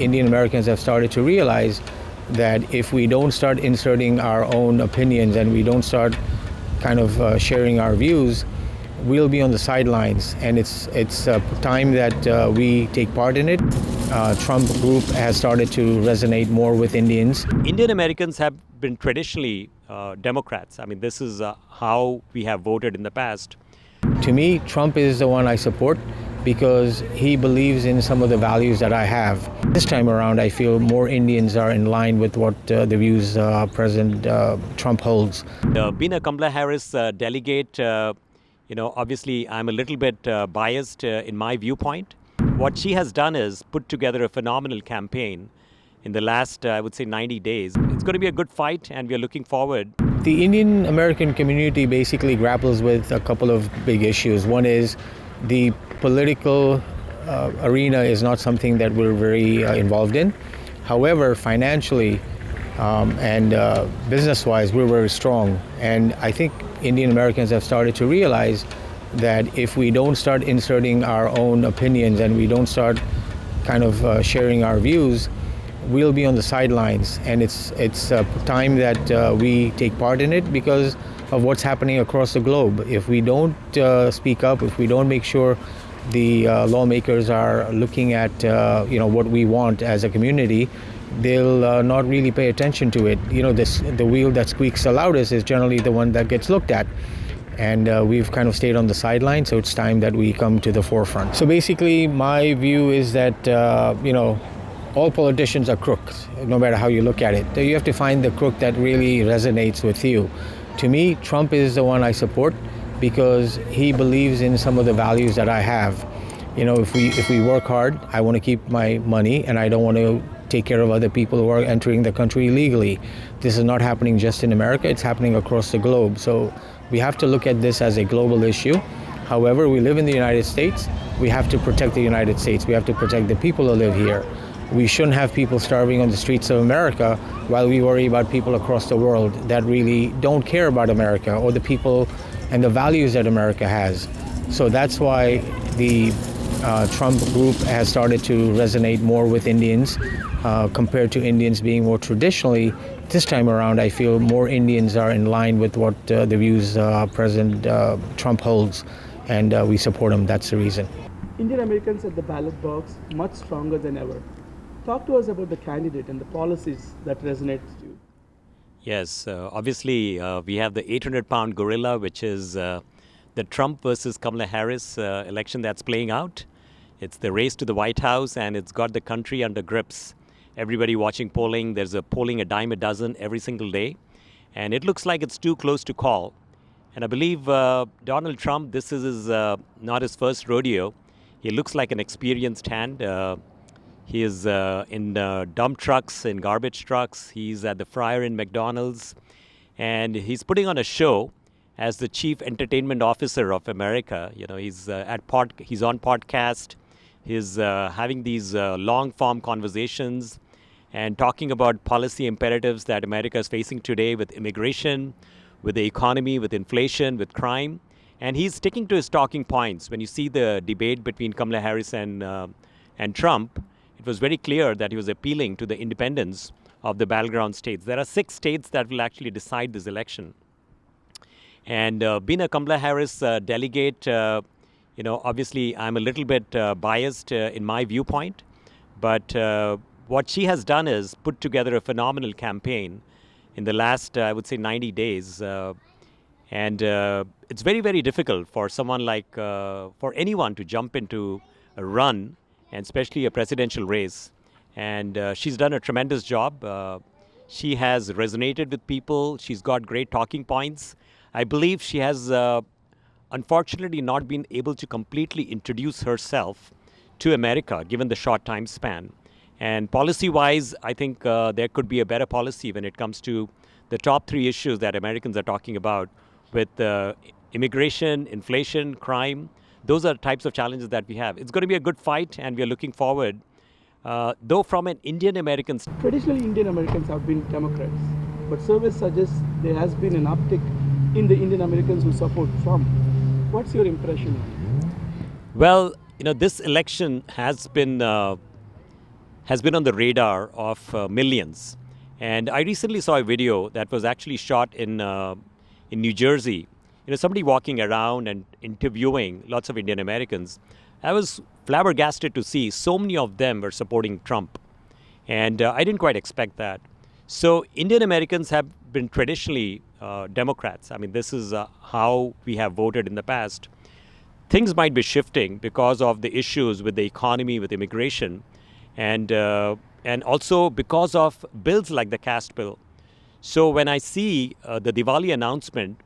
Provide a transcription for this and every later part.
Indian Americans have started to realize that if we don't start inserting our own opinions and we don't start kind of sharing our views, we'll be on the sidelines, and it's time that we take part in it. Trump group has started to resonate more with Indians. Indian Americans have been traditionally Democrats. I mean, this is how we have voted in the past. To me, Trump is the one I support because he believes in some of the values that I have. This time around, I feel more Indians are in line with what the views President Trump holds. Being a Kamala Harris delegate, obviously I'm a little bit biased in my viewpoint. What she has done is put together a phenomenal campaign in the last, I would say, 90 days. It's going to be a good fight, and we are looking forward. The Indian American community basically grapples with a couple of big issues. One is the political arena is not something that we're very involved in. However, financially and business-wise, we're very strong. And I think Indian Americans have started to realize that if we don't start inserting our own opinions and we don't start kind of sharing our views, we'll be on the sidelines. And it's time that we take part in it because of what's happening across the globe. If we don't speak up, if we don't make sure the lawmakers are looking at what we want as a community, they'll not really pay attention to it. The wheel that squeaks the loudest is generally the one that gets looked at. And we've kind of stayed on the sideline, so it's time that we come to the forefront. So basically, my view is that, all politicians are crooks, no matter how you look at it. You have to find the crook that really resonates with you. To me, Trump is the one I support because he believes in some of the values that I have. If we work hard, I want to keep my money, and I don't want to take care of other people who are entering the country illegally. This is not happening just in America, it's happening across the globe. So we have to look at this as a global issue. However, we live in the United States. We have to protect the United States. We have to protect the people who live here. We shouldn't have people starving on the streets of America while we worry about people across the world that really don't care about America or the people and the values that America has. So that's why the Trump group has started to resonate more with Indians compared to Indians being more traditionally. This time around, I feel more Indians are in line with what the views President Trump holds, and we support him. That's the reason. Indian Americans at the ballot box much stronger than ever. Talk to us about the candidate and the policies that resonate with you. Yes, obviously we have the 800-pound gorilla, which is the Trump versus Kamala Harris election that's playing out. It's the race to the White House, and it's got the country under grips. Everybody watching polling. There's a polling a dime a dozen every single day. And it looks like it's too close to call. And I believe Donald Trump, this is not his first rodeo. He looks like an experienced hand. He is in dump trucks, in garbage trucks. He's at the fryer in McDonald's. And he's putting on a show as the chief entertainment officer of America. He's he's on podcast. He's having these long-form conversations and talking about policy imperatives that America is facing today with immigration, with the economy, with inflation, with crime. And he's sticking to his talking points. When you see the debate between Kamala Harris and Trump, it was very clear that he was appealing to the independence of the battleground states. There are 6 states that will actually decide this election. And being a Kamala Harris delegate, obviously I'm a little bit biased in my viewpoint. But what she has done is put together a phenomenal campaign in the last, I would say, 90 days. And it's very, very difficult for someone for anyone to jump into a run, and especially a presidential race. And she's done a tremendous job. She has resonated with people. She's got great talking points. I believe she has, unfortunately, not been able to completely introduce herself to America, given the short time span. And policy-wise, I think there could be a better policy when it comes to the top 3 issues that Americans are talking about with immigration, inflation, crime. Those are the types of challenges that we have. It's going to be a good fight, and we are looking forward. Though from an Indian American... Traditionally, Indian Americans have been Democrats, but surveys suggest there has been an uptick in the Indian Americans who support Trump. What's your impression? Well, this election has been has been on the radar of millions. And I recently saw a video that was actually shot in New Jersey. Somebody walking around and interviewing lots of Indian Americans. I was flabbergasted to see so many of them were supporting Trump. And I didn't quite expect that. So Indian Americans have been traditionally Democrats. I mean, this is how we have voted in the past. Things might be shifting because of the issues with the economy, with immigration, and also because of bills like the caste bill. So when I see the Diwali announcement,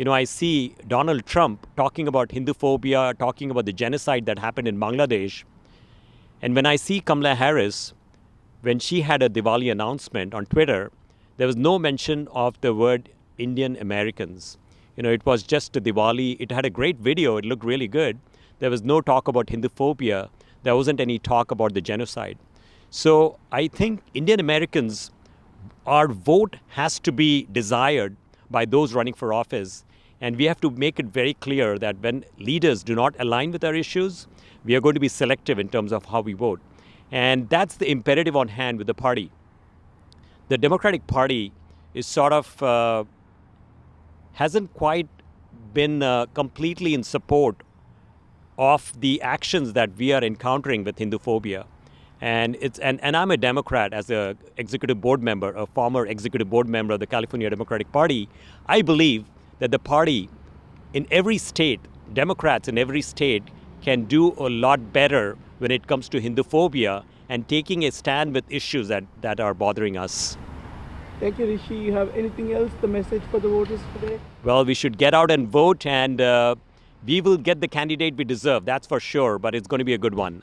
I see Donald Trump talking about Hinduphobia, talking about the genocide that happened in Bangladesh. And when I see Kamala Harris, when she had a Diwali announcement on Twitter, there was no mention of the word Indian Americans. It was just a Diwali. It had a great video. It looked really good. There was no talk about Hinduphobia. There wasn't any talk about the genocide. So I think Indian Americans, our vote has to be desired by those running for office. And we have to make it very clear that when leaders do not align with our issues, we are going to be selective in terms of how we vote. And that's the imperative on hand with the party. The Democratic Party is sort of hasn't quite been completely in support of the actions that we are encountering with Hinduphobia. And I'm a Democrat as a executive board member, a former executive board member of the California Democratic Party. I believe that the party in every state, Democrats in every state, can do a lot better when it comes to Hinduphobia and taking a stand with issues that are bothering us. Thank you, Rishi. You have anything else, the message for the voters today? Well, we should get out and vote, and we will get the candidate we deserve, that's for sure, but it's going to be a good one.